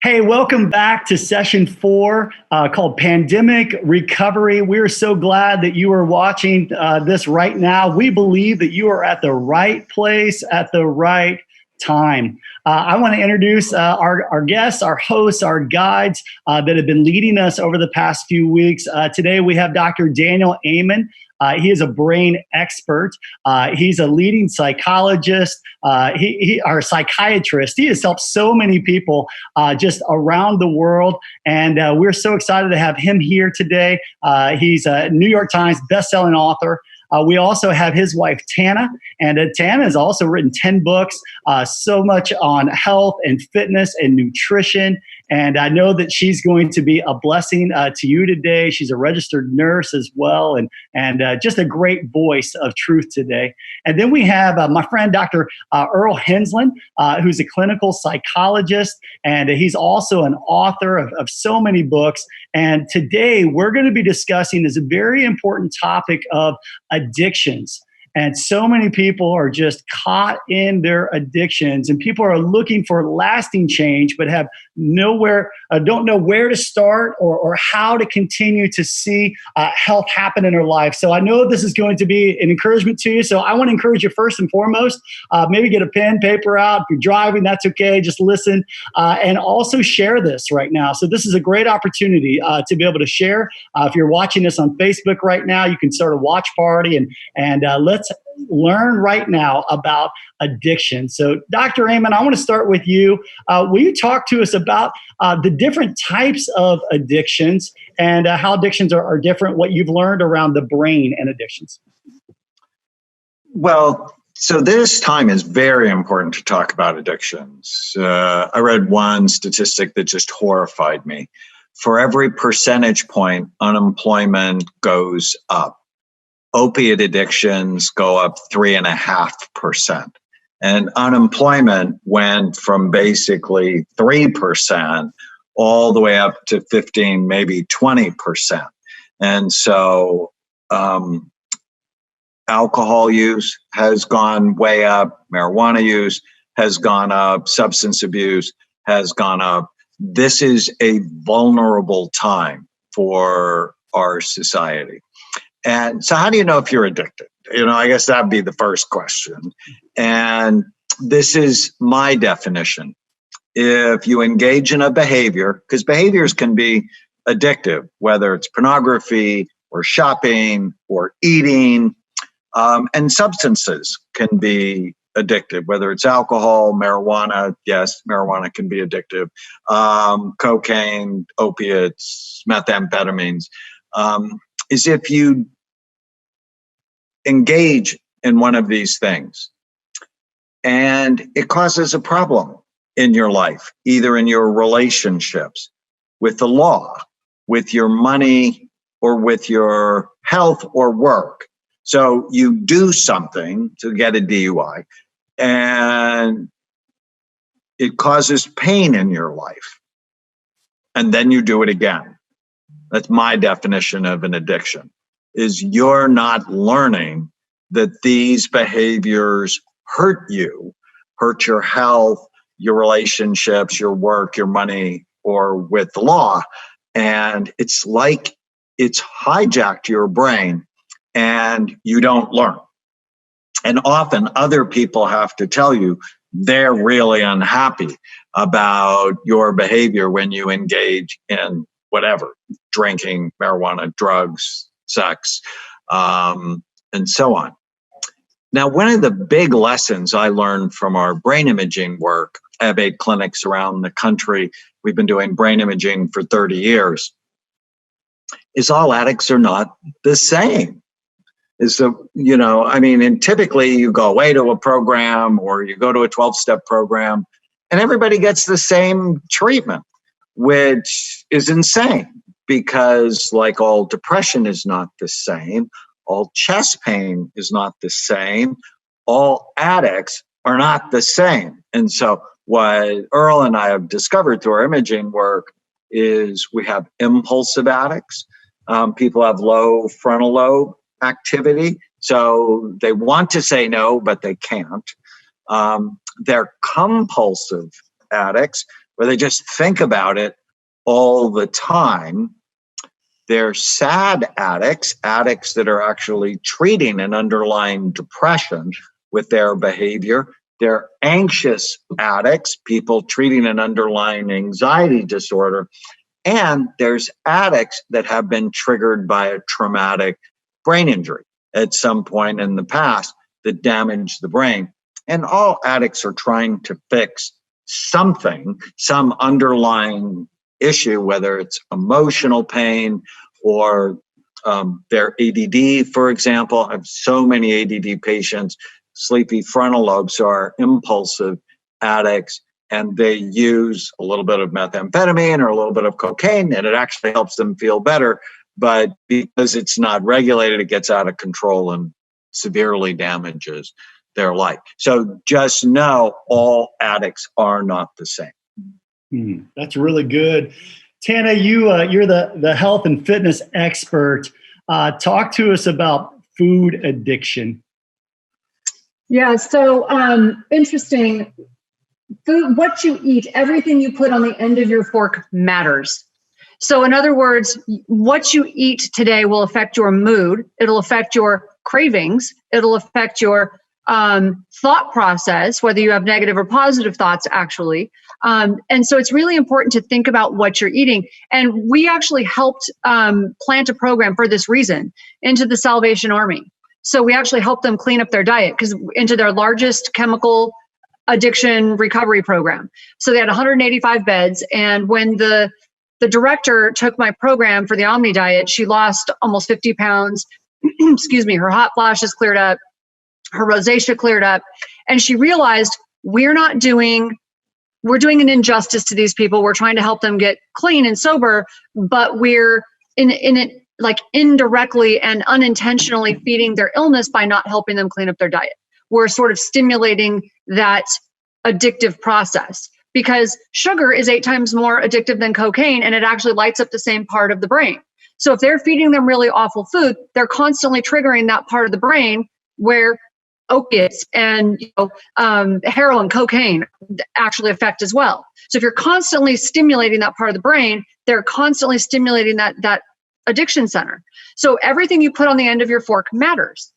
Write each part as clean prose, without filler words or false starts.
Hey, welcome back to session 4 called Pandemic Recovery. We're so glad that you are watching this right now. We believe that you are at the right place at the right time. I want to introduce our guests, our hosts, our guides that have been leading us over the past few weeks. Today we have Dr. Daniel Amen. He is a brain expert. He's a leading psychologist, or psychiatrist. He has helped so many people just around the world. And we're so excited to have him here today. He's a New York Times bestselling author. We also have his wife, Tana, and Tana has also written 10 books, so much on health and fitness and nutrition. And I know that she's going to be a blessing to you today. She's a registered nurse as well, and just a great voice of truth today. And then we have my friend, Dr. Earl Henslin, who's a clinical psychologist, and he's also an author of so many books. And today we're going to be discussing this very important topic of addictions. And so many people are just caught in their addictions, and people are looking for lasting change, but have don't know where to start or how to continue to see health happen in their life. So I know this is going to be an encouragement to you. So I want to encourage you first and foremost, maybe get a pen, paper out. If you're driving, that's okay. Just listen and also share this right now. So this is a great opportunity to be able to share. If you're watching this on Facebook right now, you can start a watch party and let's learn right now about addiction. So Dr. Amen, I want to start with you. Will you talk to us about the different types of addictions and how addictions are different, what you've learned around the brain and addictions? Well, so this time is very important to talk about addictions. I read one statistic that just horrified me. For every percentage point, unemployment goes up. Opiate addictions go up 3.5%. And unemployment went from basically 3% all the way up to 15, maybe 20%. And so alcohol use has gone way up, marijuana use has gone up, substance abuse has gone up. This is a vulnerable time for our society. And so how do you know if you're addicted? I guess that'd be the first question. And this is my definition. If you engage in a behavior, because behaviors can be addictive, whether it's pornography or shopping or eating, and substances can be addictive, whether it's alcohol, marijuana. Yes, marijuana can be addictive. Cocaine, opiates, methamphetamines. Is if you engage in one of these things and it causes a problem in your life, either in your relationships, with the law, with your money, or with your health or work. So you do something to get a DUI and it causes pain in your life, and then you do it again. That's my definition of an addiction, is you're not learning that these behaviors hurt you, hurt your health, your relationships, your work, your money, or with the law. And it's like it's hijacked your brain and you don't learn. And often other people have to tell you they're really unhappy about your behavior when you engage in whatever, drinking, marijuana, drugs, sex, and so on. Now, one of the big lessons I learned from our brain imaging work, I have 8 clinics around the country. We've been doing brain imaging for 30 years, is all addicts are not the same. And typically you go away to a program or you go to a 12-step program and everybody gets the same treatment, which is insane because like all depression is not the same, all chest pain is not the same, all addicts are not the same. And so what Earl and I have discovered through our imaging work is we have impulsive addicts. People have low frontal lobe activity, so they want to say no, but they can't. They're compulsive addicts. where they just think about it all the time. They're sad addicts, addicts that are actually treating an underlying depression with their behavior. They're anxious addicts, people treating an underlying anxiety disorder. And there's addicts that have been triggered by a traumatic brain injury at some point in the past that damaged the brain. And all addicts are trying to fix something, some underlying issue, whether it's emotional pain or their ADD, for example. I have so many ADD patients, sleepy frontal lobes, are impulsive addicts, and they use a little bit of methamphetamine or a little bit of cocaine, and it actually helps them feel better. But because it's not regulated, it gets out of control and severely damages their life. So just know all addicts are not the same. That's really good. Tana, you're the health and fitness expert. Talk to us about food addiction. Yeah, so interesting. Food, what you eat, everything you put on the end of your fork matters. So in other words, what you eat today will affect your mood. It'll affect your cravings. It'll affect your thought process, whether you have negative or positive thoughts, actually. And so it's really important to think about what you're eating. And we actually helped plant a program for this reason into the Salvation Army. So we actually helped them clean up their diet into their largest chemical addiction recovery program. So they had 185 beds. And when the director took my program for the Omni diet, she lost almost 50 pounds. Excuse me, her hot flashes cleared up, her rosacea cleared up. And she realized we're doing an injustice to these people. We're trying to help them get clean and sober, but we're in it like indirectly and unintentionally feeding their illness by not helping them clean up their diet. We're sort of stimulating that addictive process, because sugar is 8 times more addictive than cocaine, and it actually lights up the same part of the brain. So if they're feeding them really awful food, they're constantly triggering that part of the brain where opiates and heroin, cocaine actually affect as well. So if you're constantly stimulating that part of the brain, they're constantly stimulating that addiction center. So everything you put on the end of your fork matters.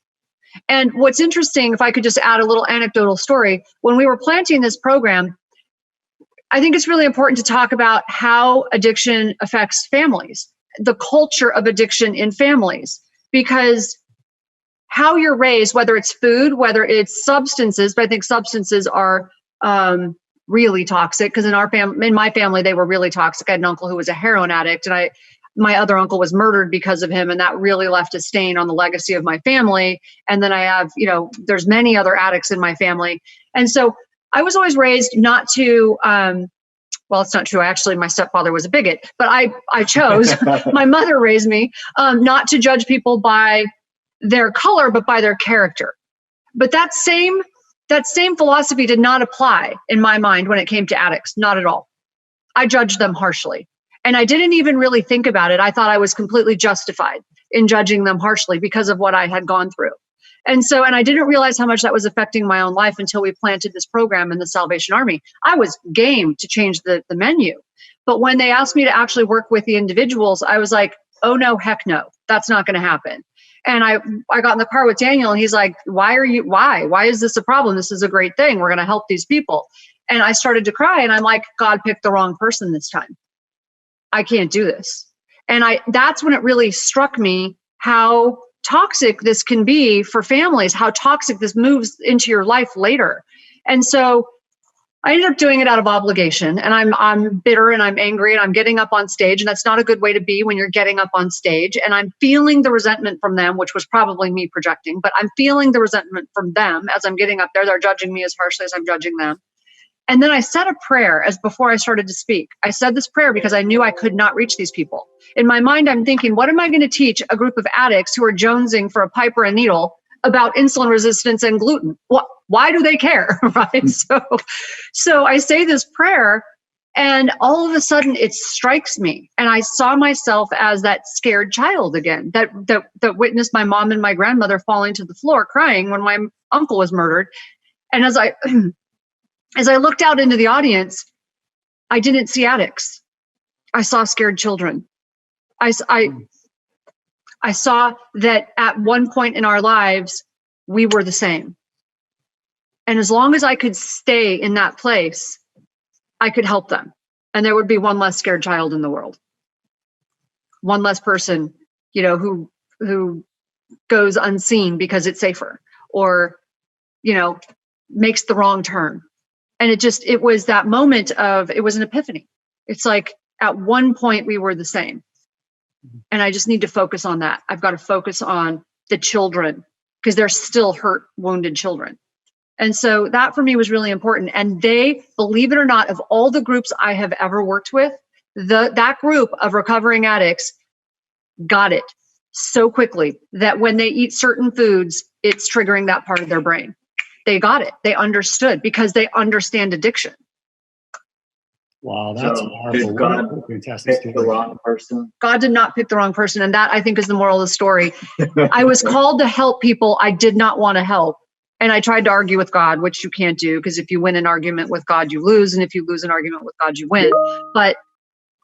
And what's interesting, if I could just add a little anecdotal story, when we were planting this program, I think it's really important to talk about how addiction affects families, the culture of addiction in families, because how you're raised, whether it's food, whether it's substances, but I think substances are really toxic, because in my family, they were really toxic. I had an uncle who was a heroin addict, and my other uncle was murdered because of him. And that really left a stain on the legacy of my family. And then I have, there's many other addicts in my family. And so I was always raised not to, well, it's not true. Actually, my stepfather was a bigot, but I chose, my mother raised me not to judge people by their color, but by their character. But that same philosophy did not apply in my mind when it came to addicts, not at all. I judged them harshly. And I didn't even really think about it. I thought I was completely justified in judging them harshly because of what I had gone through. And I didn't realize how much that was affecting my own life until we planted this program in the Salvation Army. I was game to change the menu. But when they asked me to actually work with the individuals, I was like, oh no, heck no, that's not going to happen. And I got in the car with Daniel, and he's like, why is this a problem? This is a great thing. We're going to help these people. And I started to cry, and I'm like, God picked the wrong person this time. I can't do this. And that's when it really struck me how toxic this can be for families, how toxic this moves into your life later. And so I ended up doing it out of obligation, and I'm bitter and I'm angry and I'm getting up on stage, and that's not a good way to be when you're getting up on stage. And I'm feeling the resentment from them, which was probably me projecting, but I'm feeling the resentment from them as I'm getting up there. They're judging me as harshly as I'm judging them. And then I said a prayer before I started to speak. I said this prayer because I knew I could not reach these people. In my mind, I'm thinking, what am I going to teach a group of addicts who are jonesing for a pipe or a needle about insulin resistance and gluten? Why do they care, right? So I say this prayer, and all of a sudden it strikes me. And I saw myself as that scared child again, that witnessed my mom and my grandmother falling to the floor crying when my uncle was murdered. And as I looked out into the audience, I didn't see addicts. I saw scared children. I saw that at one point in our lives, we were the same. And as long as I could stay in that place, I could help them. And there would be one less scared child in the world. One less person, who goes unseen because it's safer, or, makes the wrong turn. And it was that moment it was an epiphany. It's like at one point we were the same. And I just need to focus on that. I've got to focus on the children because they're still hurt, wounded children. And so that for me was really important. And they, believe it or not, of all the groups I have ever worked with, that group of recovering addicts got it so quickly that when they eat certain foods, it's triggering that part of their brain. They got it. They understood because they understand addiction. Wow, that's did God fantastic pick the wrong person? God did not pick the wrong person. And that, I think, is the moral of the story. I was called to help people I did not want to help. And I tried to argue with God, which you can't do, because if you win an argument with God, you lose. And if you lose an argument with God, you win. But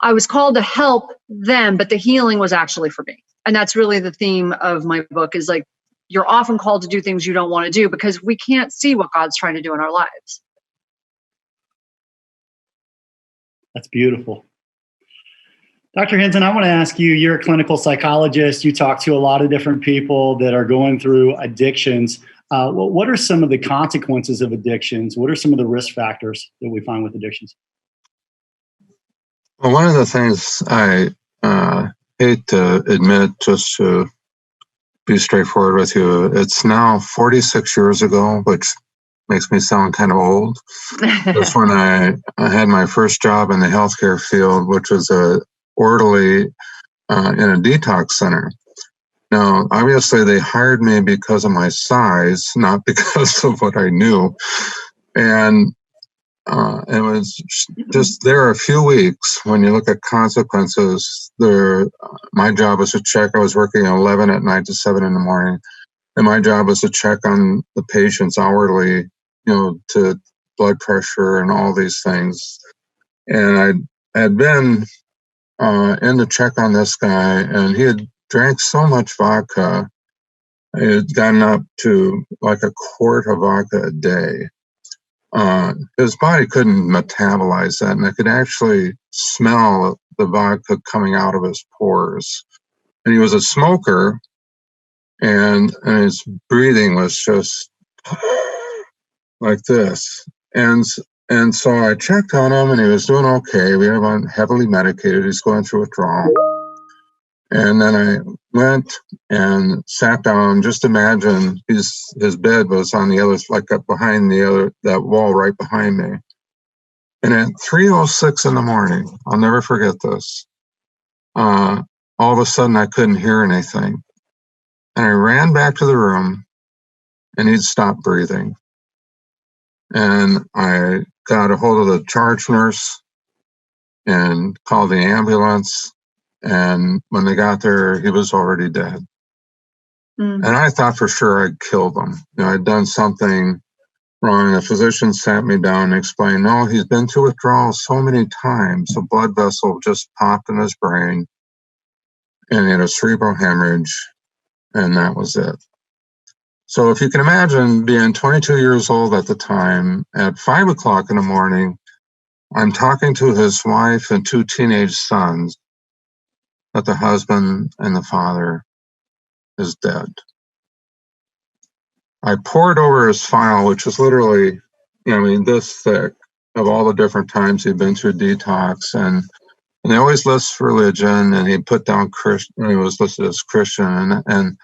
I was called to help them, but the healing was actually for me. And that's really the theme of my book, is like, you're often called to do things you don't want to do because we can't see what God's trying to do in our lives. That's beautiful. Dr. Henslin, I want to ask you, you're a clinical psychologist. You talk to a lot of different people that are going through addictions. What are some of the consequences of addictions? What are some of the risk factors that we find with addictions? Well, one of the things I hate to admit, just to be straightforward with you, it's now 46 years ago, which makes me sound kind of old. That's when I had my first job in the healthcare field, which was a orderly in a detox center. Now, obviously, they hired me because of my size, not because of what I knew. And it was just there a few weeks. When you look at consequences, my job was to check. I was working 11 at night to 7 in the morning. And my job was to check on the patients hourly, to blood pressure and all these things. And I had been in to check on this guy, and he had drank so much vodka. It had gotten up to like a quart of vodka a day. His body couldn't metabolize that, and I could actually smell the vodka coming out of his pores. And he was a smoker, and his breathing was just like this. And so I checked on him, and he was doing okay. We have him heavily medicated. He's going through withdrawal. And then I went and sat down. Just imagine his bed was on the other, like up behind that wall right behind me. And at 3:06 in the morning, I'll never forget this. All of a sudden, I couldn't hear anything. And I ran back to the room, and he'd stopped breathing. And I got a hold of the charge nurse and called the ambulance. And when they got there, he was already dead. And I thought for sure I'd killed him. I'd done something wrong. The physician sat me down and explained, no, he's been through withdrawal so many times. A blood vessel just popped in his brain, and he had a cerebral hemorrhage, and that was it. So if you can imagine being 22 years old at the time, at 5 o'clock in the morning, I'm talking to his wife and 2 teenage sons that the husband and the father is dead. I poured over his file, which was literally, this thick, of all the different times he'd been through detox. And they always list religion, and he put down Christian, he was listed as Christian. And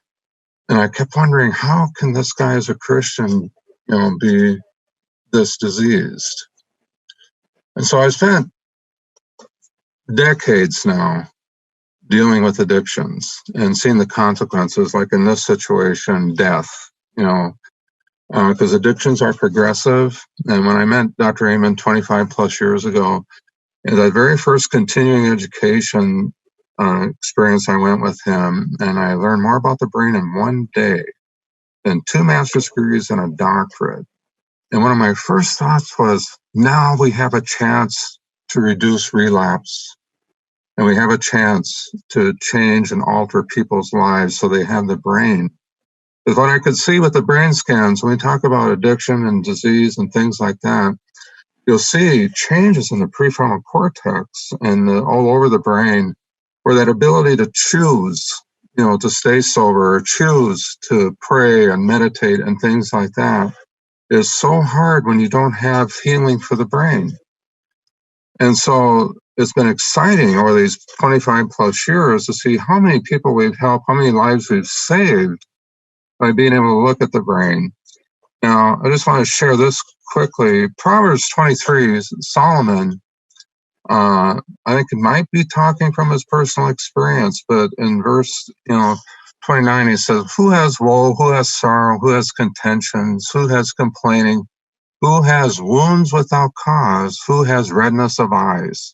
I kept wondering, how can this guy as a Christian, be this diseased? And so I spent decades now dealing with addictions and seeing the consequences, like in this situation, death, because addictions are progressive. And when I met Dr. Amen 25 plus years ago, in that very first continuing education experience, I went with him, and I learned more about the brain in one day than 2 master's degrees and a doctorate. And one of my first thoughts was, now we have a chance to reduce relapse. And we have a chance to change and alter people's lives so they have the brain. Because what I could see with the brain scans, when we talk about addiction and disease and things like that, you'll see changes in the prefrontal cortex and all over the brain, where that ability to choose, to stay sober, or choose to pray and meditate and things like that is so hard when you don't have healing for the brain. And so it's been exciting over these 25 plus years to see how many people we've helped, how many lives we've saved by being able to look at the brain. Now, I just want to share this quickly. Proverbs 23, Solomon, I think it might be talking from his personal experience, but in verse 29, he says, who has woe, who has sorrow, who has contentions, who has complaining, who has wounds without cause, who has redness of eyes?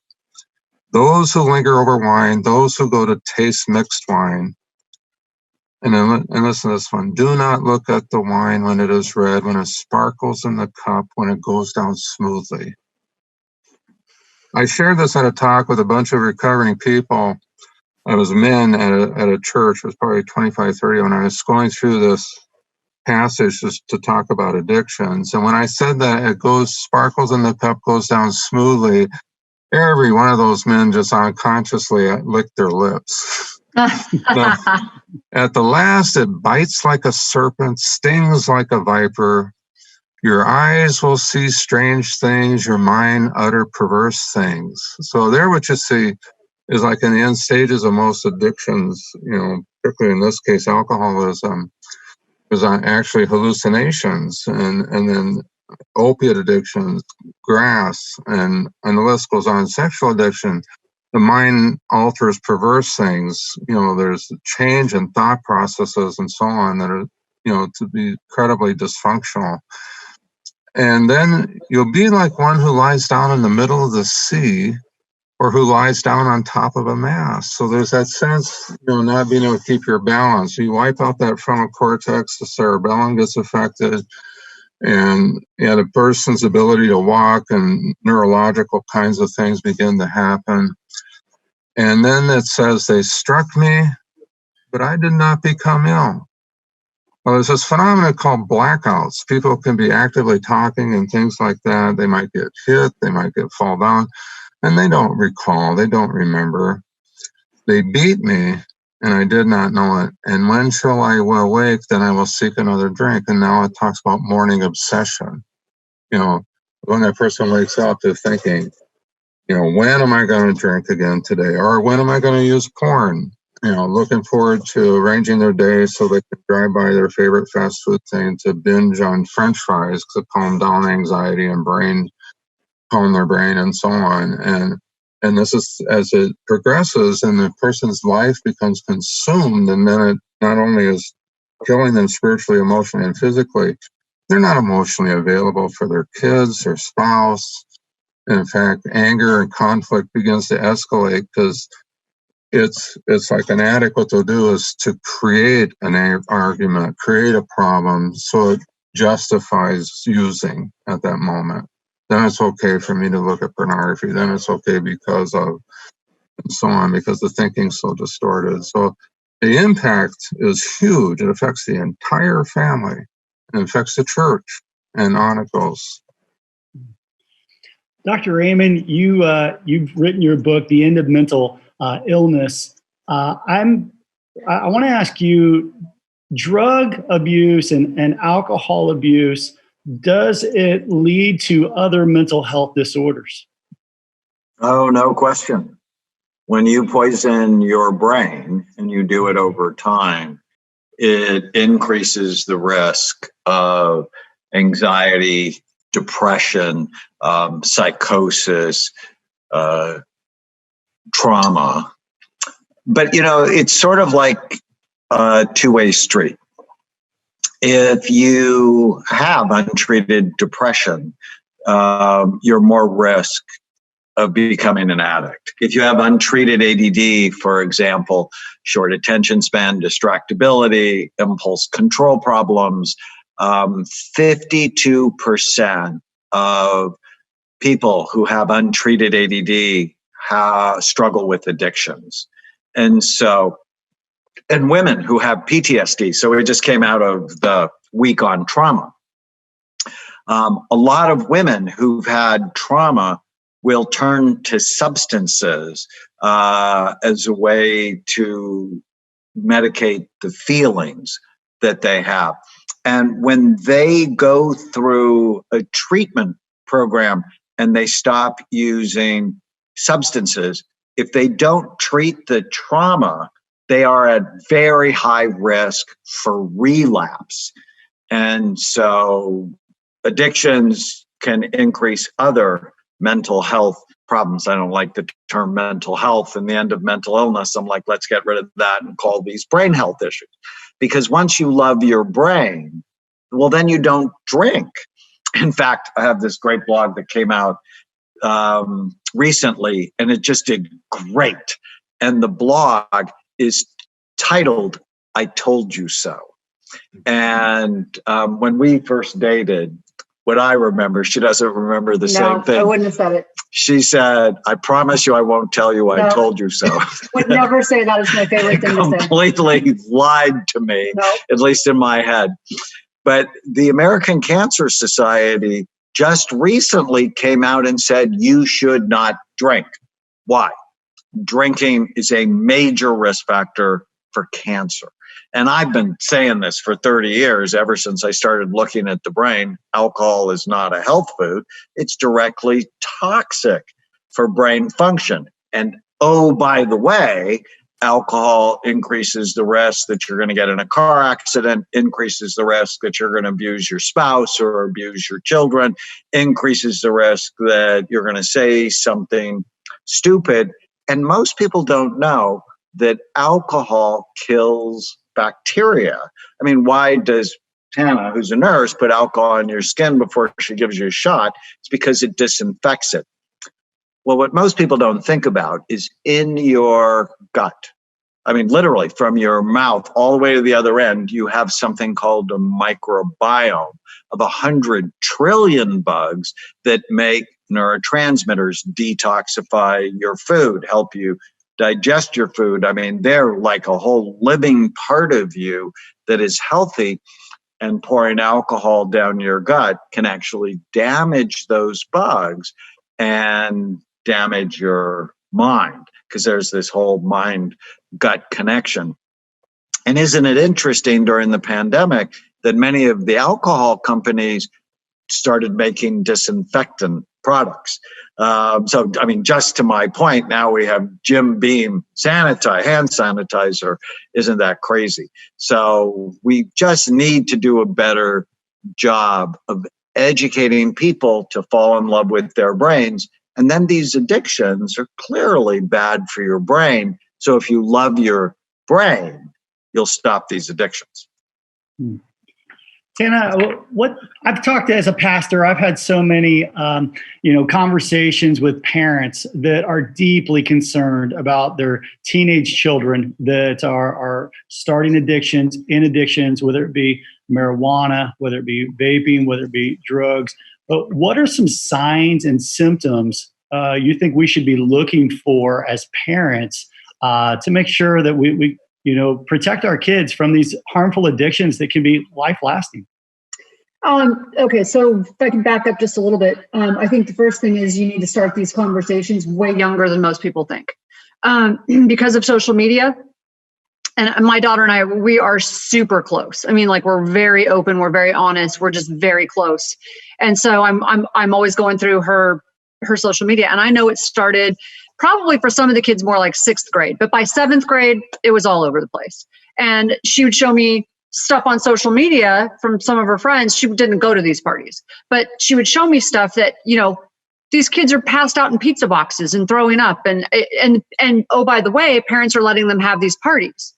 Those who linger over wine, those who go to taste mixed wine. And listen to this one. Do not look at the wine when it is red, when it sparkles in the cup, when it goes down smoothly. I shared this at a talk with a bunch of recovering people. I was men at a church. It was probably 25, 30 when I was going through this passage just to talk about addictions. And when I said that it sparkles in the cup, goes down smoothly, every one of those men just unconsciously licked their lips. Now, at the last, it bites like a serpent, stings like a viper. Your eyes will see strange things, your mind utter perverse things. So there what you see is like in the end stages of most addictions, particularly in this case, alcoholism, is actually hallucinations, and then opiate addictions, grass, and the list goes on. Sexual addiction, the mind alters perverse things. There's change in thought processes and so on that are, to be incredibly dysfunctional. And then you'll be like one who lies down in the middle of the sea or who lies down on top of a mast. So there's that sense, not being able to keep your balance. You wipe out that frontal cortex, the cerebellum gets affected, and the person's ability to walk and neurological kinds of things begin to happen. And then it says, they struck me, but I did not become ill. Well, there's this phenomenon called blackouts. People can be actively talking and things like that. They might get hit, they might fall down, and they don't recall, they don't remember. They beat me, and I did not know it. And when shall I awake, then I will seek another drink. And now it talks about morning obsession. When that person wakes up, they're thinking, when am I going to drink again today? Or when am I going to use porn? Looking forward to arranging their day so they can drive by their favorite fast food thing to binge on French fries to calm down anxiety and calm their brain and so on. And this is, as it progresses and the person's life becomes consumed, and then it not only is killing them spiritually, emotionally, and physically, they're not emotionally available for their kids, their spouse. And in fact, anger and conflict begins to escalate because it's like an addict, what they'll do is to create an argument, create a problem, so it justifies using at that moment. Then it's okay for me to look at pornography. Then it's okay because of, and so on, because the thinking's so distorted. So the impact is huge. It affects the entire family. It affects the church, and on it goes. Dr. Raymond, you've written your book, The End of Mental Illness. I want to ask you, drug abuse and alcohol abuse, does it lead to other mental health disorders? Oh, no question. When you poison your brain and you do it over time, it increases the risk of anxiety, depression, psychosis, trauma. But, it's sort of like a two-way street. If you have untreated depression, you're more risk of becoming an addict. If you have untreated ADD, for example, short attention span, distractibility, impulse control problems, 52% of people who have untreated ADD struggle with addictions. And women who have PTSD. So we just came out of the week on trauma. A lot of women who've had trauma will turn to substances as a way to medicate the feelings that they have. And when they go through a treatment program and they stop using substances, if they don't treat the trauma, they are at very high risk for relapse. And so addictions can increase other mental health problems. I don't like the term mental health, and the end of mental illness. I'm like, let's get rid of that and call these brain health issues. Because once you love your brain, well, then you don't drink. In fact, I have this great blog that came out recently, and it just did great. And the blog is titled, "I Told You So." And when we first dated, what I remember, she doesn't remember the same thing. I wouldn't have said it. She said, "I promise you I won't tell you I told you so." Would never say that is my favorite thing to say. Completely lied to me, at least in my head. But the American Cancer Society just recently came out and said you should not drink. Why? Drinking is a major risk factor for cancer. And I've been saying this for 30 years, ever since I started looking at the brain. Alcohol is not a health food. It's directly toxic for brain function. And oh, by the way, alcohol increases the risk that you're going to get in a car accident, increases the risk that you're going to abuse your spouse or abuse your children, increases the risk that you're going to say something stupid. And most people don't know that alcohol kills bacteria. I mean, why does Tana, who's a nurse, put alcohol on your skin before she gives you a shot? It's because it disinfects it. Well, what most people don't think about is in your gut. I mean, literally from your mouth all the way to the other end, you have something called a microbiome of 100 trillion bugs that make neurotransmitters, detoxify your food, help you digest your food. I mean, they're like a whole living part of you that is healthy, and pouring alcohol down your gut can actually damage those bugs and damage your mind, because there's this whole mind-gut connection. And isn't it interesting during the pandemic that many of the alcohol companies started making disinfectant products? So, I mean, just to my point, now we have Jim Beam hand sanitizer. Isn't that crazy? So we just need to do a better job of educating people to fall in love with their brains. And then these addictions are clearly bad for your brain. So if you love your brain, you'll stop these addictions. Tana, what I've talked as a pastor, I've had so many, conversations with parents that are deeply concerned about their teenage children that are starting addictions, whether it be marijuana, whether it be vaping, whether it be drugs. But what are some signs and symptoms you think we should be looking for as parents to make sure that we protect our kids from these harmful addictions that can be life-lasting? Okay, so if I can back up just a little bit, I think the first thing is you need to start these conversations way younger than most people think. Because of social media, and my daughter and I, we are super close. I mean, like, we're very open, we're very honest, we're just very close. And so I'm always going through her social media, and I know it started probably for some of the kids more like 6th grade, but by 7th grade, it was all over the place. And she would show me stuff on social media from some of her friends. She didn't go to these parties, but she would show me stuff that, these kids are passed out in pizza boxes and throwing up. And oh, by the way, parents are letting them have these parties.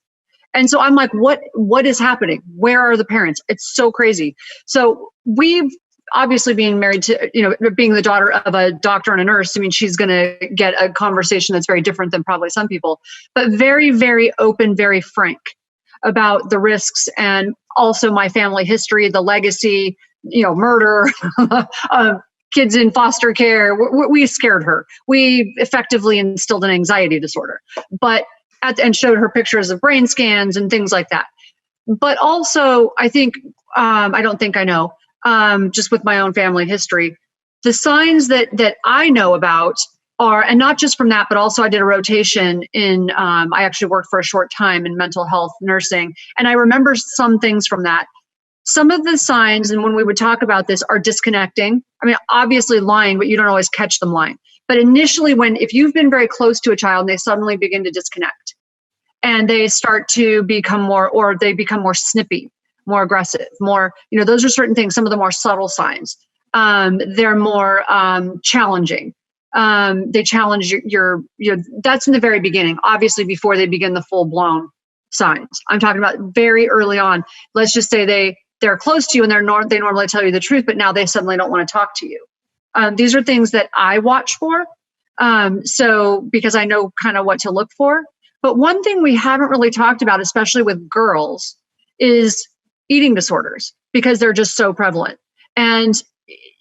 And so I'm like, what is happening? Where are the parents? It's so crazy. So we've obviously, being married to, being the daughter of a doctor and a nurse, I mean, she's going to get a conversation that's very different than probably some people, but very, very open, very frank about the risks, and also my family history, the legacy, murder, kids in foster care. We scared her. We effectively instilled an anxiety disorder, but and showed her pictures of brain scans and things like that. But also, I think, I don't think I know, just with my own family history, the signs that I know about are, and not just from that, but also I did a rotation in, I actually worked for a short time in mental health nursing. And I remember some things from that. Some of the signs, and when we would talk about this, are disconnecting. I mean, obviously lying, but you don't always catch them lying. But initially, if you've been very close to a child and they suddenly begin to disconnect and they start to become or they become more snippy, more aggressive, more, those are certain things, some of the more subtle signs. They're more challenging. They challenge your, that's in the very beginning, obviously before they begin the full blown signs. I'm talking about very early on. Let's just say they're close to you and they normally tell you the truth, but now they suddenly don't want to talk to you. These are things that I watch for. So because I know kind of what to look for. But one thing we haven't really talked about, especially with girls, is eating disorders, because they're just so prevalent. And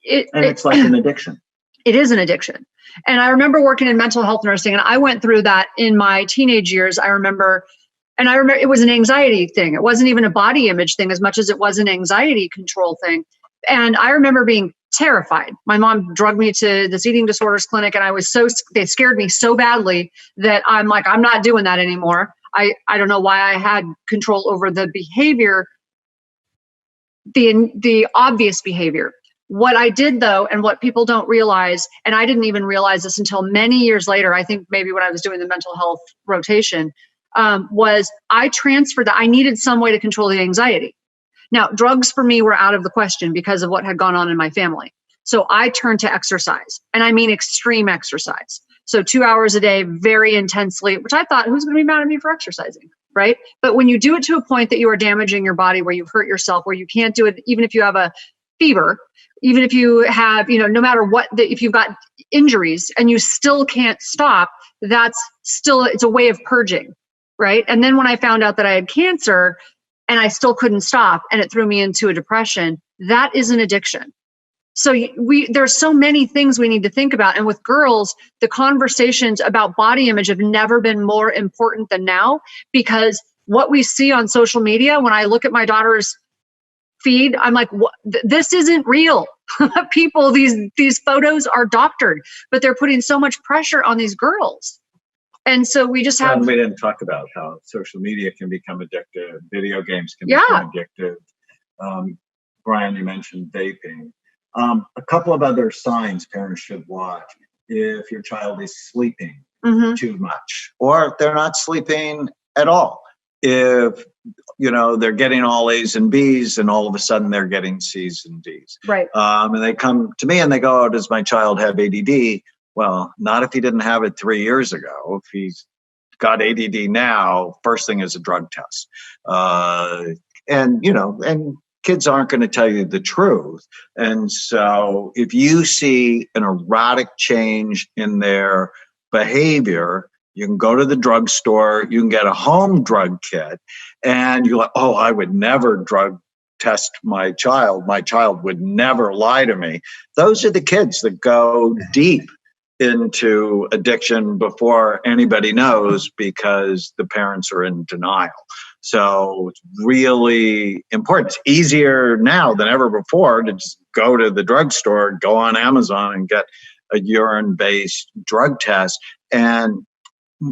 it's like an addiction. It is an addiction. And I remember working in mental health nursing, and I went through that in my teenage years. I remember it was an anxiety thing. It wasn't even a body image thing as much as it was an anxiety control thing. And I remember being terrified. My mom drugged me to this eating disorders clinic, and they scared me so badly that I'm like, I'm not doing that anymore. I don't know why I had control over the behavior, the obvious behavior. What I did though, and what people don't realize, and I didn't even realize this until many years later, I think maybe when I was doing the mental health rotation, was I transferred that. I needed some way to control the anxiety. Now, drugs for me were out of the question because of what had gone on in my family. So I turned to exercise, and I mean extreme exercise. So 2 hours a day, very intensely, which I thought, who's going to be mad at me for exercising, right? But when you do it to a point that you are damaging your body, where you hurt yourself, where you can't do it, even if you have a fever, even if you have, no matter what, if you've got injuries and you still can't stop, it's a way of purging, right? And then when I found out that I had cancer, and I still couldn't stop, and it threw me into a depression, that is an addiction. So there's so many things we need to think about. And with girls, the conversations about body image have never been more important than now, because what we see on social media, when I look at my daughter's feed, I'm like, this isn't real. People, these photos are doctored, but they're putting so much pressure on these girls. And so we just have. We didn't talk about how social media can become addictive. Video games can become addictive. Brian, you mentioned vaping. A couple of other signs parents should watch: if your child is sleeping too much, or if they're not sleeping at all. If they're getting all A's and B's, and all of a sudden they're getting C's and D's. Right. And they come to me and they go, "Oh, does my child have ADD?" Well, not if he didn't have it 3 years ago. If he's got ADD now, first thing is a drug test. And kids aren't going to tell you the truth. And so if you see an erratic change in their behavior, you can go to the drugstore, you can get a home drug kit, and you're like, "Oh, I would never drug test my child. My child would never lie to me." Those are the kids that go deep into addiction before anybody knows, because the parents are in denial. So it's really important. It's easier now than ever before to just go to the drugstore, go on Amazon and get a urine-based drug test. And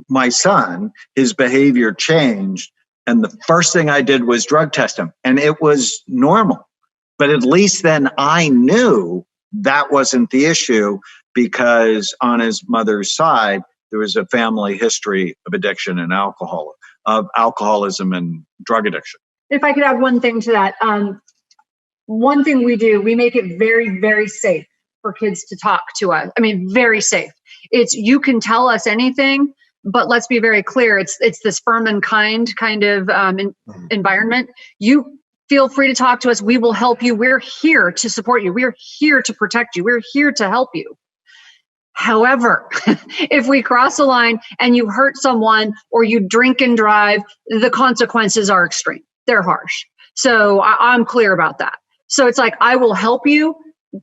my son, his behavior changed, and the first thing I did was drug test him, and it was normal. But at least then I knew that wasn't the issue, because on his mother's side, there was a family history of addiction and alcoholism and drug addiction. If I could add one thing to that, one thing we do, we make it very, very safe for kids to talk to us. I mean, very safe. You can tell us anything, but let's be very clear. It's this firm and kind of environment. You feel free to talk to us. We will help you. We're here to support you. We're here to protect you. We're here to help you. However, if we cross a line and you hurt someone or you drink and drive, the consequences are extreme. They're harsh. So I'm clear about that. So it's like, I will help you.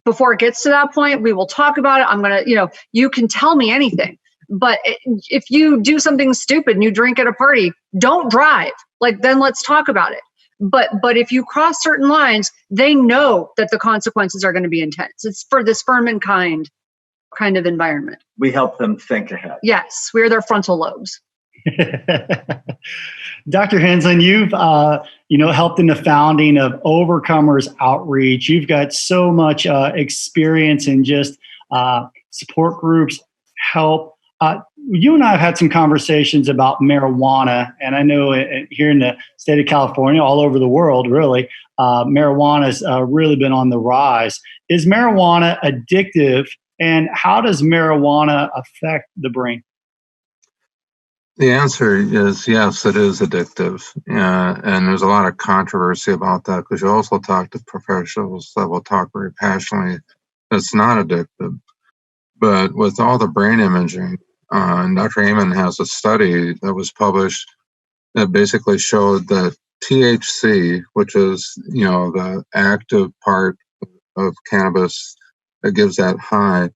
before it gets to that point, we will talk about it. I'm going to, you can tell me anything. But if you do something stupid and you drink at a party, don't drive. Like, then let's talk about it. But if you cross certain lines, they know that the consequences are going to be intense. It's for this firm and kind of environment. We help them think ahead. Yes, we're their frontal lobes. Dr. Henslin, you've helped in the founding of Overcomers Outreach. You've got so much experience in just support groups, help. You and I have had some conversations about marijuana, and I know here in the state of California, all over the world, really, marijuana has really been on the rise. Is marijuana addictive, and how does marijuana affect the brain? The answer is yes, it is addictive. And there's a lot of controversy about that, because you also talk to professionals that will talk very passionately. It's not addictive. But with all the brain imaging, and Dr. Amen has a study that was published that basically showed that THC, which is, the active part of cannabis that gives that high,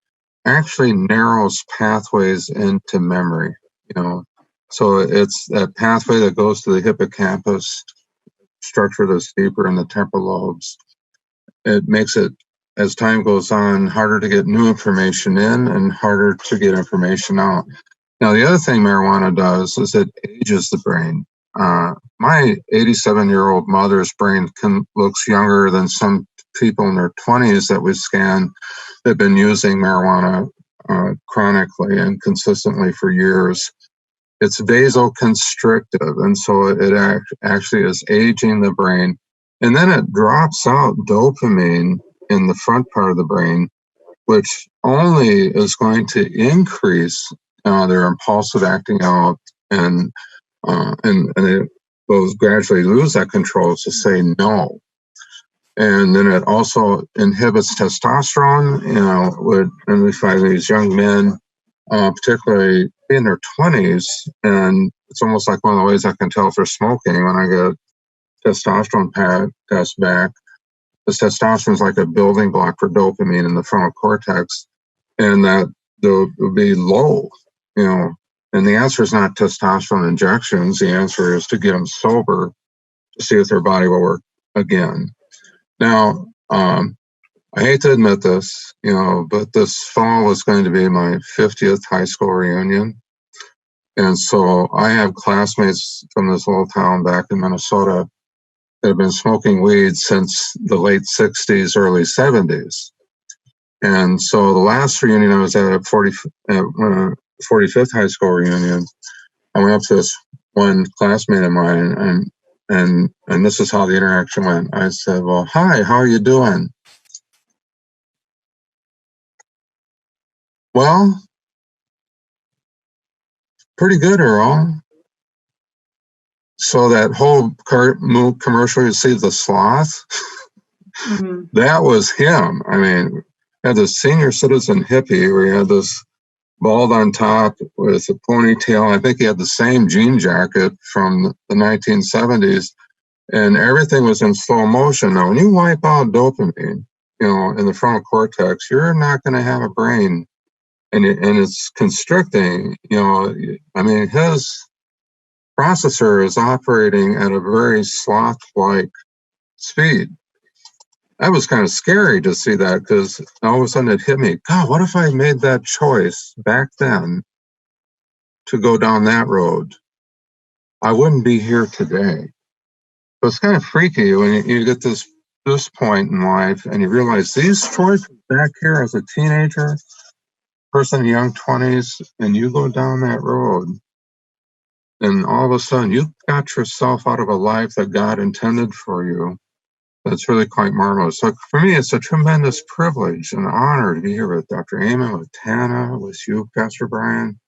actually narrows pathways into memory, So it's that pathway that goes to the hippocampus structure that's deeper in the temporal lobes. It makes it, as time goes on, harder to get new information in and harder to get information out. Now, the other thing marijuana does is it ages the brain. My 87-year-old mother's brain looks younger than some people in their 20s that we scan that have been using marijuana chronically and consistently for years. It's vasoconstrictive, and so it actually is aging the brain. And then it drops out dopamine in the front part of the brain, which only is going to increase their impulsive acting out, and it will gradually lose that control to say no. And then it also inhibits testosterone, and we find these young men, particularly in their 20s, and it's almost like one of the ways I can tell if they're smoking when I get testosterone test back. This testosterone is like a building block for dopamine in the frontal cortex, and that they'll be low, And the answer is not testosterone injections. The answer is to get them sober to see if their body will work again. Now, I hate to admit this, but this fall was going to be my 50th high school reunion. And so I have classmates from this little town back in Minnesota that have been smoking weed since the late 60s, early 70s. And so the last reunion I was at 45th high school reunion, I went up to this one classmate of mine, and this is how the interaction went. I said, "Well, hi, how are you doing?" "Well, pretty good, Earl." So that whole commercial, you see the sloth, mm-hmm. That was him. I mean, had this senior citizen hippie where he had this bald on top with a ponytail. I think he had the same jean jacket from the 1970s, and everything was in slow motion. Now, when you wipe out dopamine, in the frontal cortex, you're not going to have a brain, and it's constricting. I mean, his processor is operating at a very sloth-like speed. That was kind of scary to see that, because all of a sudden it hit me. God, what if I made that choice back then to go down that road? I wouldn't be here today. So it's kind of freaky when you get this point in life and you realize these choices back here as a teenager, person in the young 20s, and you go down that road, and all of a sudden you got yourself out of a life that God intended for you. That's really quite marvelous. So for me, it's a tremendous privilege and honor to be here with Dr. Amen, with Tana, with you, Pastor Brian,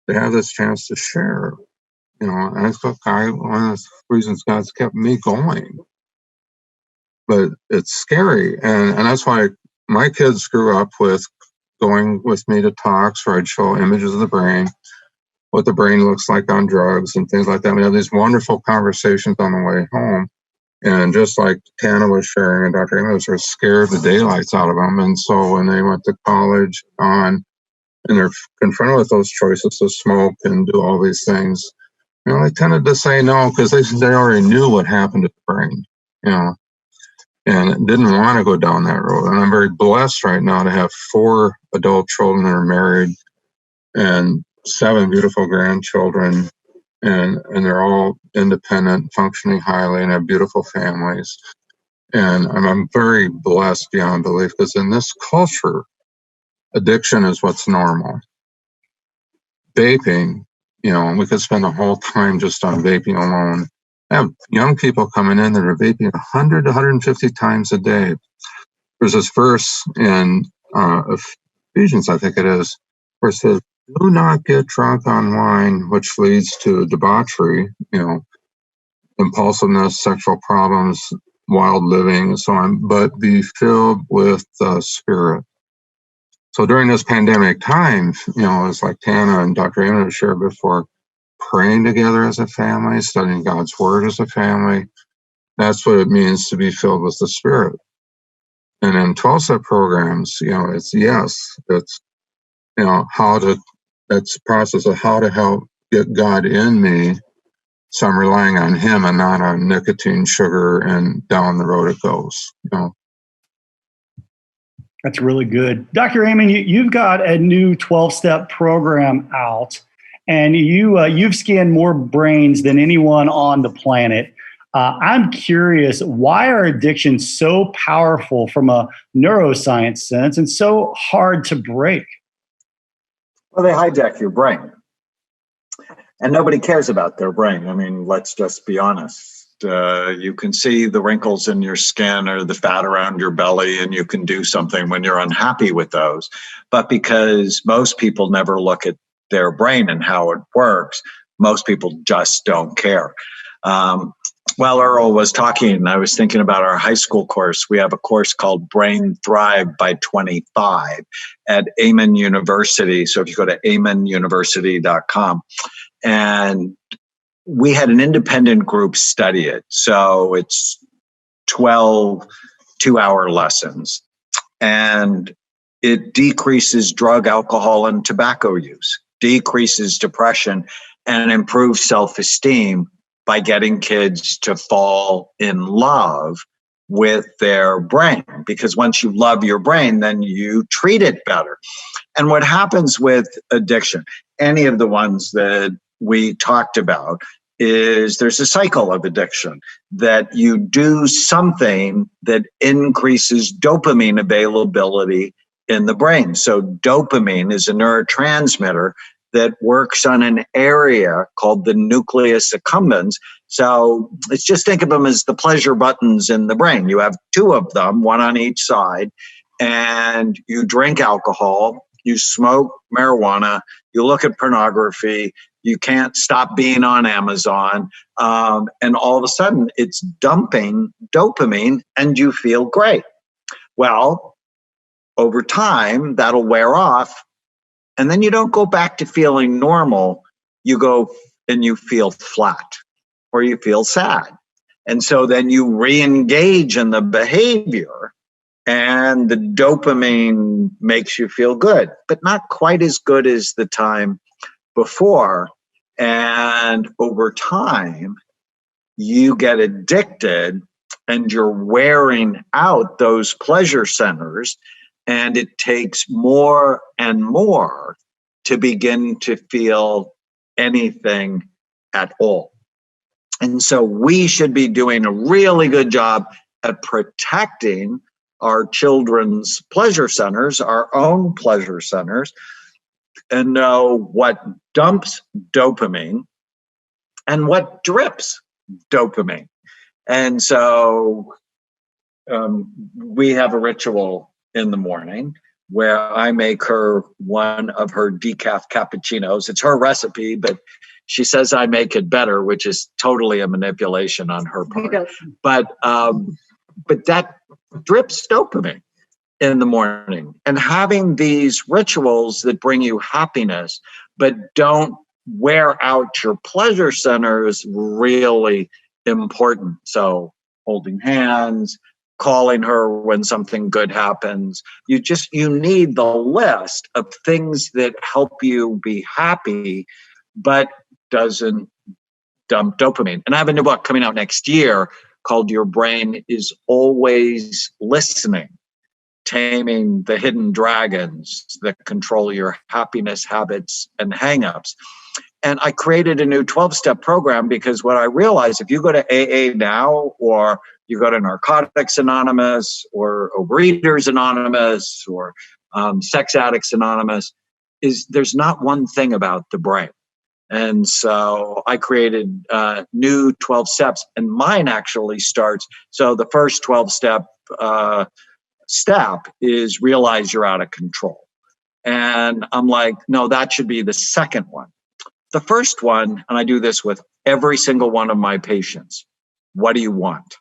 to have this chance to share. And I thought one of the reasons God's kept me going. But it's scary. And that's why my kids grew up with going with me to talks where I'd show images of the brain, what the brain looks like on drugs and things like that. We have these wonderful conversations on the way home. And just like Tana was sharing and Dr. Amos are scared the daylights out of them. And so when they went to college and they're confronted with those choices to smoke and do all these things, they tended to say no because they already knew what happened to the brain, and didn't want to go down that road. And I'm very blessed right now to have 4 adult children that are married and 7 beautiful grandchildren, and they're all independent, functioning highly, and have beautiful families. And I'm very blessed beyond belief because in this culture, addiction is what's normal. Vaping, we could spend a whole time just on vaping alone. I have young people coming in that are vaping 100 to 150 times a day. There's this verse in Ephesians, I think it is, where it says, do not get drunk on wine, which leads to debauchery, impulsiveness, sexual problems, wild living, and so on, but be filled with the Spirit. So during this pandemic time, it's like Tana and Dr. Amos shared before, praying together as a family, studying God's Word as a family. That's what it means to be filled with the Spirit. And in 12-step programs, it's it's a process of how to help get God in me. So I'm relying on Him and not on nicotine, sugar, and down the road it goes. That's really good. Dr. Amen, you've got a new 12-step program out, and you've scanned more brains than anyone on the planet. I'm curious, why are addictions so powerful from a neuroscience sense and so hard to break? Well, they hijack your brain. And nobody cares about their brain. I mean, let's just be honest. You can see the wrinkles in your skin or the fat around your belly, and you can do something when you're unhappy with those. But because most people never look at their brain and how it works, most people just don't care. While Earl was talking, I was thinking about our high school course. We have a course called Brain Thrive by 25 at Amen University. So if you go to amenuniversity.com, and we had an independent group study it. So it's 12 2-hour lessons, and it decreases drug, alcohol, and tobacco use, decreases depression, and improves self-esteem by getting kids to fall in love with their brain. Because once you love your brain, then you treat it better. And what happens with addiction, any of the ones that we talked about, is there's a cycle of addiction that you do something that increases dopamine availability in the brain. So dopamine is a neurotransmitter that works on an area called the nucleus accumbens. So let's just think of them as the pleasure buttons in the brain. You have 2 of them, one on each side, and you drink alcohol, you smoke marijuana, you look at pornography, you can't stop being on Amazon, and all of a sudden it's dumping dopamine and you feel great. Well, over time, that'll wear off, and then you don't go back to feeling normal. You go and you feel flat or you feel sad. And so then you re-engage in the behavior, and the dopamine makes you feel good, but not quite as good as the time before. And over time, you get addicted and you're wearing out those pleasure centers, and it takes more and more to begin to feel anything at all. And so we should be doing a really good job at protecting our children's pleasure centers, our own pleasure centers, and know what dumps dopamine and what drips dopamine. And so we have a ritual in the morning where I make her one of her decaf cappuccinos. It's her recipe, but she says I make it better, which is totally a manipulation on her part. But that drips dopamine in the morning. And having these rituals that bring you happiness, but don't wear out your pleasure center, is really important. So holding hands, calling her when something good happens. You need the list of things that help you be happy, but doesn't dump dopamine. And I have a new book coming out next year called Your Brain is Always Listening: Taming the Hidden Dragons That Control Your Happiness, Habits, and Hangups. And I created a new 12-step program because what I realized, if you go to AA now, or you go to Narcotics Anonymous, or Overeaters Anonymous, or Sex Addicts Anonymous, is there's not one thing about the brain. And so I created new 12 steps, and mine actually starts. So the first 12-step step is realize you're out of control. And I'm like, no, that should be the second one. The first one, and I do this with every single one of my patients, what do you want?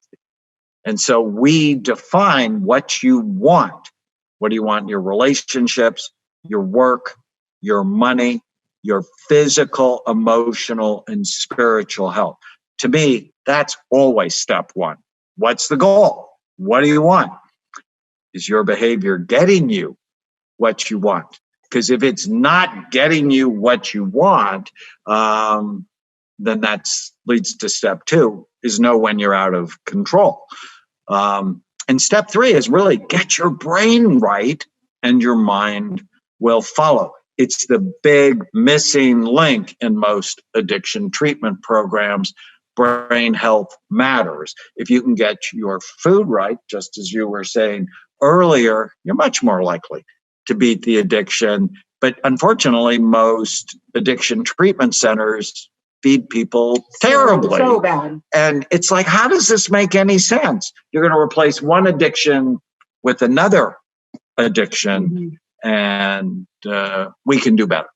And so we define what you want. What do you want in your relationships, your work, your money, your physical, emotional, and spiritual health? To me, that's always step one. What's the goal? What do you want? Is your behavior getting you what you want? Because if it's not getting you what you want, then that leads to step two, is know when you're out of control. And step three is really get your brain right, and your mind will follow. It's the big missing link in most addiction treatment programs. Brain health matters. If you can get your food right, just as you were saying earlier, you're much more likely to beat the addiction. But unfortunately, most addiction treatment centers feed people terribly. So bad. And it's like, how does this make any sense? You're going to replace one addiction with another addiction, and we can do better.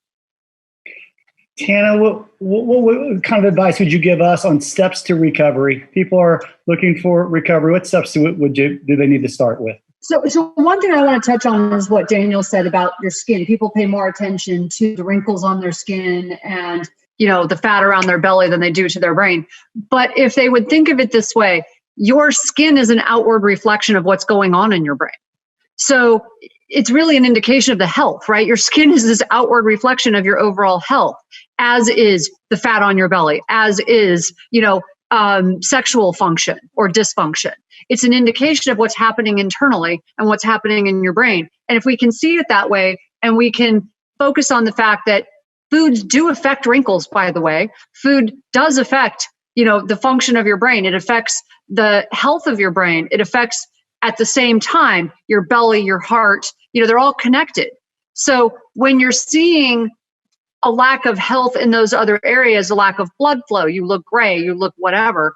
Tana, what kind of advice would you give us on steps to recovery? People are looking for recovery. What steps do they need to start with? So one thing I want to touch on is what Daniel said about your skin. People pay more attention to the wrinkles on their skin and, the fat around their belly than they do to their brain. But if they would think of it this way, your skin is an outward reflection of what's going on in your brain. So it's really an indication of the health, right? Your skin is this outward reflection of your overall health, as is the fat on your belly, as is, sexual function or dysfunction. It's an indication of what's happening internally and what's happening in your brain. And if we can see it that way, and we can focus on the fact that foods do affect wrinkles, by the way, food does affect, the function of your brain. It affects the health of your brain. It affects, at the same time, your belly, your heart, they're all connected. So when you're seeing a lack of health in those other areas, a lack of blood flow, you look gray, you look whatever,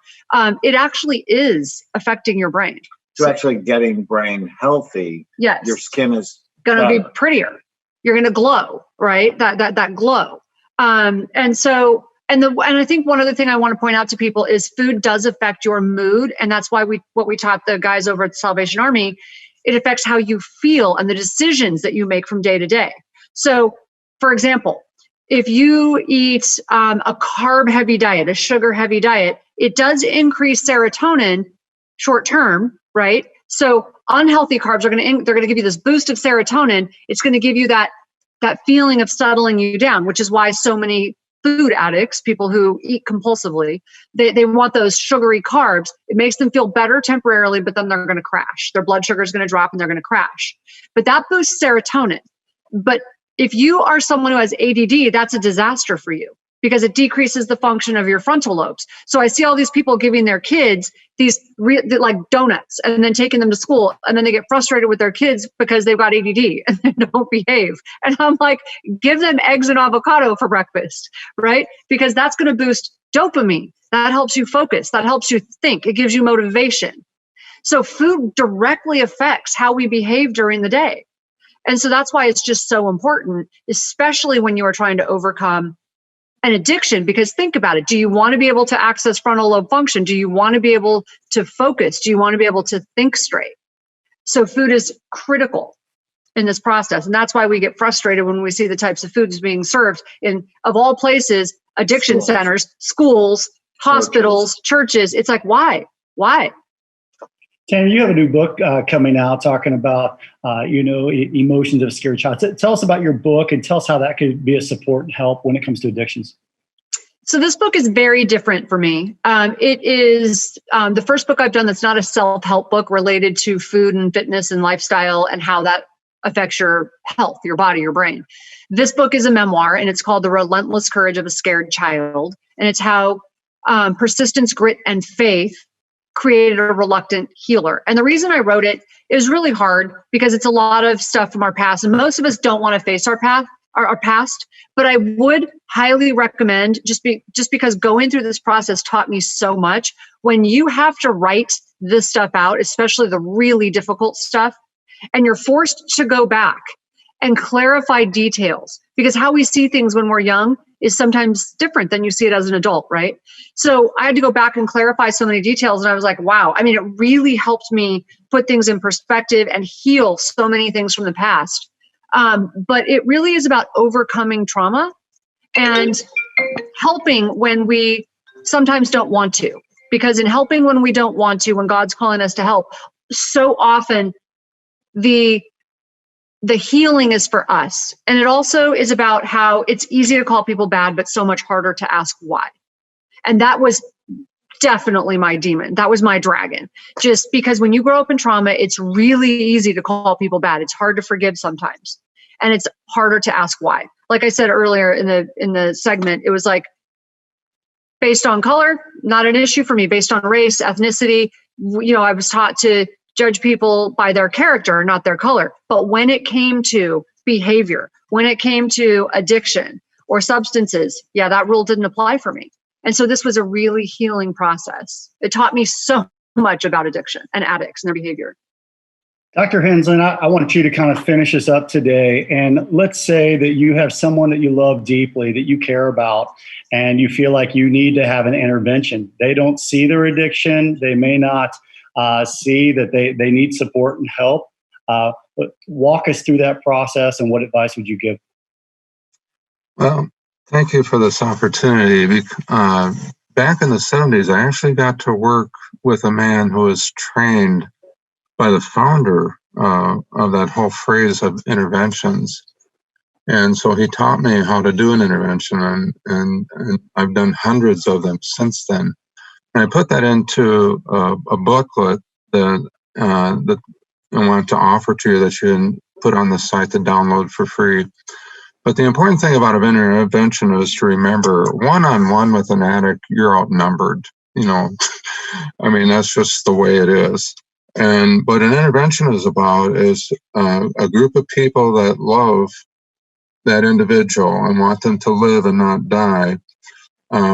it actually is affecting your brain. So actually getting brain healthy, yes, your skin is going to be prettier. You're going to glow, right? That glow. And I think one other thing I want to point out to people is food does affect your mood. And that's why what we taught the guys over at the Salvation Army, it affects how you feel and the decisions that you make from day to day. So for example, if you eat a carb-heavy diet, a sugar-heavy diet, it does increase serotonin short-term, right? So unhealthy carbs they're going to give you this boost of serotonin. It's going to give you that feeling of settling you down, which is why so many food addicts, people who eat compulsively, they want those sugary carbs. It makes them feel better temporarily, but then they're going to crash. Their blood sugar is going to drop and they're going to crash. But that boosts serotonin. But if you are someone who has ADD, that's a disaster for you because it decreases the function of your frontal lobes. So I see all these people giving their kids these like donuts and then taking them to school, and then they get frustrated with their kids because they've got ADD and they don't behave. And I'm like, give them eggs and avocado for breakfast, right? Because that's going to boost dopamine. That helps you focus. That helps you think. It gives you motivation. So food directly affects how we behave during the day. And so that's why it's just so important, especially when you are trying to overcome an addiction, because think about it. Do you want to be able to access frontal lobe function? Do you want to be able to focus? Do you want to be able to think straight? So food is critical in this process. And that's why we get frustrated when we see the types of foods being served in, of all places, addiction centers, schools, hospitals, churches. It's like, why? Why? Tanner, you have a new book coming out talking about, emotions of a scared child. Tell us about your book and tell us how that could be a support and help when it comes to addictions. So this book is very different for me. It is the first book I've done that's not a self-help book related to food and fitness and lifestyle and how that affects your health, your body, your brain. This book is a memoir, and it's called The Relentless Courage of a Scared Child. And it's how persistence, grit, and faith created a reluctant healer. And the reason I wrote it is really hard because it's a lot of stuff from our past. And most of us don't want to face our past. But I would highly recommend, just because going through this process taught me so much. When you have to write this stuff out, especially the really difficult stuff, and you're forced to go back and clarify details, because how we see things when we're young is sometimes different than you see it as an adult, right? So I had to go back and clarify so many details, and I was like, wow. I mean, it really helped me put things in perspective and heal so many things from the past. But it really is about overcoming trauma and helping when we sometimes don't want to. Because in helping when we don't want to, when God's calling us to help, so often the healing is for us. And it also is about how it's easy to call people bad, but so much harder to ask why. And that was definitely my demon. That was my dragon. Just because when you grow up in trauma, it's really easy to call people bad. It's hard to forgive sometimes. And it's harder to ask why. Like I said earlier in the segment, it was like, based on color, not an issue for me. Based on race, ethnicity, I was taught to judge people by their character, not their color. But when it came to behavior, when it came to addiction or substances, that rule didn't apply for me. And so this was a really healing process. It taught me so much about addiction and addicts and their behavior. Dr. Henslin, I want you to kind of finish us up today. And let's say that you have someone that you love deeply, that you care about, and you feel like you need to have an intervention. They don't see their addiction. They may not see that they need support and help. But walk us through that process, and what advice would you give? Well, thank you for this opportunity. Back in the 70s, I actually got to work with a man who was trained by the founder of that whole phrase of interventions. And so he taught me how to do an intervention, and I've done hundreds of them since then. And I put that into a booklet that I wanted to offer to you, that you can put on the site to download for free. But the important thing about an intervention is to remember, one-on-one with an addict, you're outnumbered. I mean, that's just the way it is. And what an intervention is about is a group of people that love that individual and want them to live and not die.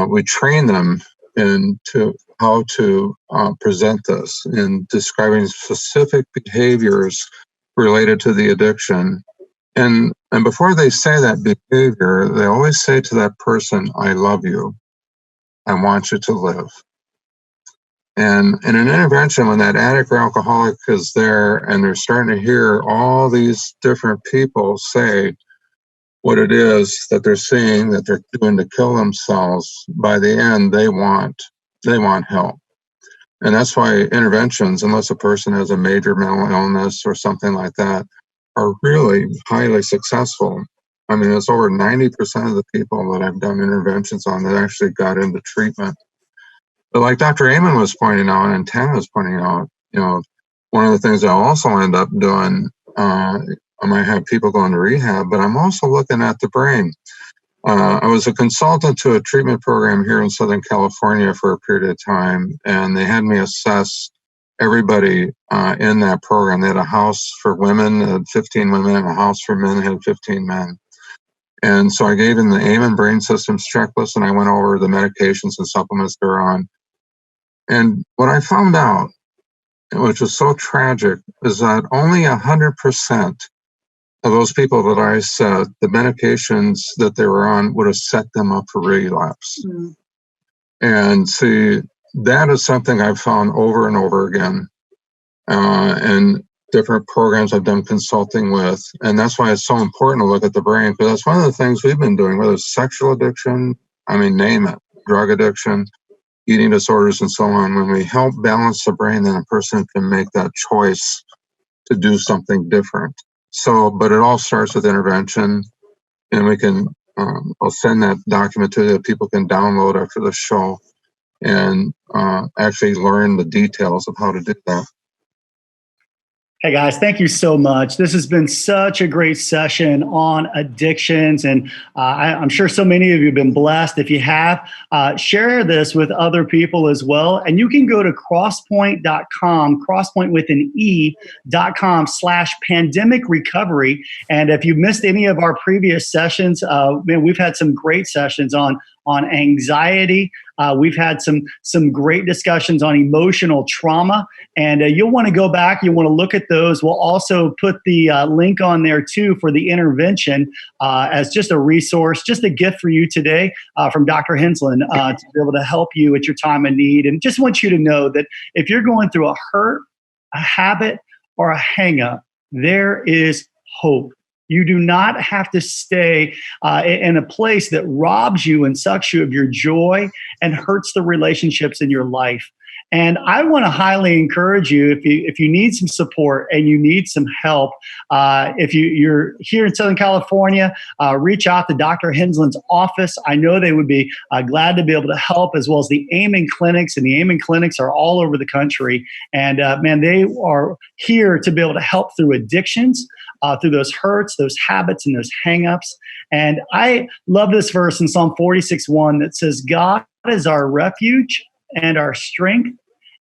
We train them into how to present this in describing specific behaviors related to the addiction. And before they say that behavior, they always say to that person, I love you. I want you to live. And in an intervention, when that addict or alcoholic is there and they're starting to hear all these different people say what it is that they're seeing that they're doing to kill themselves, by the end, they want help. And that's why interventions, unless a person has a major mental illness or something like that, are really highly successful. I mean, it's over 90% of the people that I've done interventions on that actually got into treatment. But like Dr. Amen was pointing out, and Tana was pointing out, one of the things I'll also end up doing, I might have people going to rehab, but I'm also looking at the brain. I was a consultant to a treatment program here in Southern California for a period of time, and they had me assess everybody in that program. They had a house for women, had 15 women, and a house for men, had 15 men. And so I gave them the Amen Brain Systems checklist, and I went over the medications and supplements they're on. And what I found out, which was so tragic, is that only 100% of those people that I said the medications that they were on would have set them up for relapse. Mm. And see, that is something I've found over and over again in different programs I've done consulting with. And that's why it's so important to look at the brain, because that's one of the things we've been doing, whether it's sexual addiction, name it, drug addiction. eating disorders and so on, when we help balance the brain, then a person can make that choice to do something different. So, but it all starts with intervention, and we can, I'll send that document to you that people can download after the show and actually learn the details of how to do that. Hey guys, thank you so much. This has been such a great session on addictions, and I'm sure so many of you have been blessed. If you have, share this with other people as well. And you can go to crosspoint.com, crosspoint with an E.com/pandemic recovery. And if you missed any of our previous sessions, man, we've had some great sessions on anxiety. We've had some great discussions on emotional trauma, and you'll want to go back. You'll want to look at those. We'll also put the link on there too for the intervention as just a resource, just a gift for you today from Dr. Henslin to be able to help you at your time of need. And just want you to know that if you're going through a hurt, a habit, or a hang-up, there is hope. You do not have to stay in a place that robs you and sucks you of your joy and hurts the relationships in your life. And I want to highly encourage you, if you need some support and you need some help, if you're here in Southern California, reach out to Dr. Henslin's office. I know they would be glad to be able to help, as well as the Amen clinics. And the Amen clinics are all over the country. And man, they are here to be able to help through addictions, through those hurts, those habits, and those hangups. And I love this verse in Psalm 46:1 that says, God is our refuge and our strength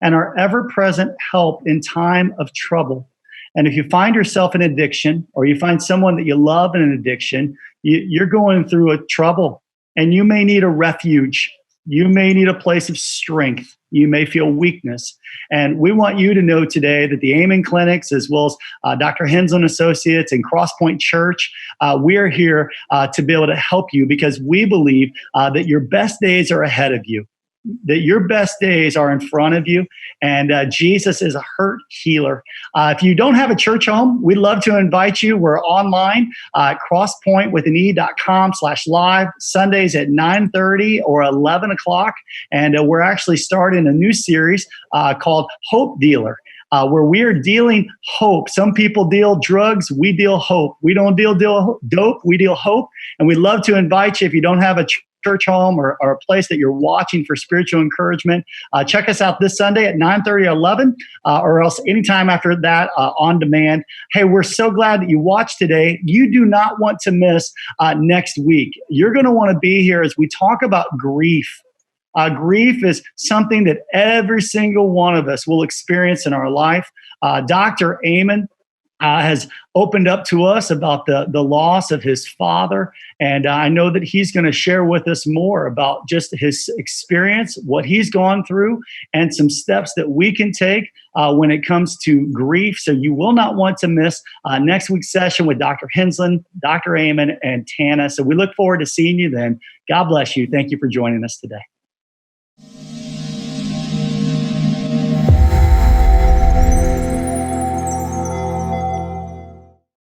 and our ever-present help in time of trouble. And if you find yourself in addiction, or you find someone that you love in an addiction, you're going through a trouble, and you may need a refuge. You may need a place of strength. You may feel weakness. And we want you to know today that the Amen Clinics, as well as Dr. Henslin Associates and Crosspoint Church, we are here to be able to help you, because we believe that your best days are ahead of you, that your best days are in front of you, and Jesus is a hurt healer. If you don't have a church home, we'd love to invite you. We're online at crosspointwithane.com/live, Sundays at 9:30 or 11 o'clock. And we're actually starting a new series called Hope Dealer, where we are dealing hope. Some people deal drugs, we deal hope. We don't deal dope, we deal hope. And we'd love to invite you, if you don't have a church home or a place that you're watching for spiritual encouragement, check us out this Sunday at 9:30 or 11, or else anytime after that on demand. Hey, we're so glad that you watched today. You do not want to miss next week. You're going to want to be here as we talk about grief. Grief is something that every single one of us will experience in our life. Dr. Amen has opened up to us about the loss of his father. And I know that he's going to share with us more about just his experience, what he's gone through, and some steps that we can take when it comes to grief. So you will not want to miss next week's session with Dr. Henslin, Dr. Amen, and Tana. So we look forward to seeing you then. God bless you. Thank you for joining us today.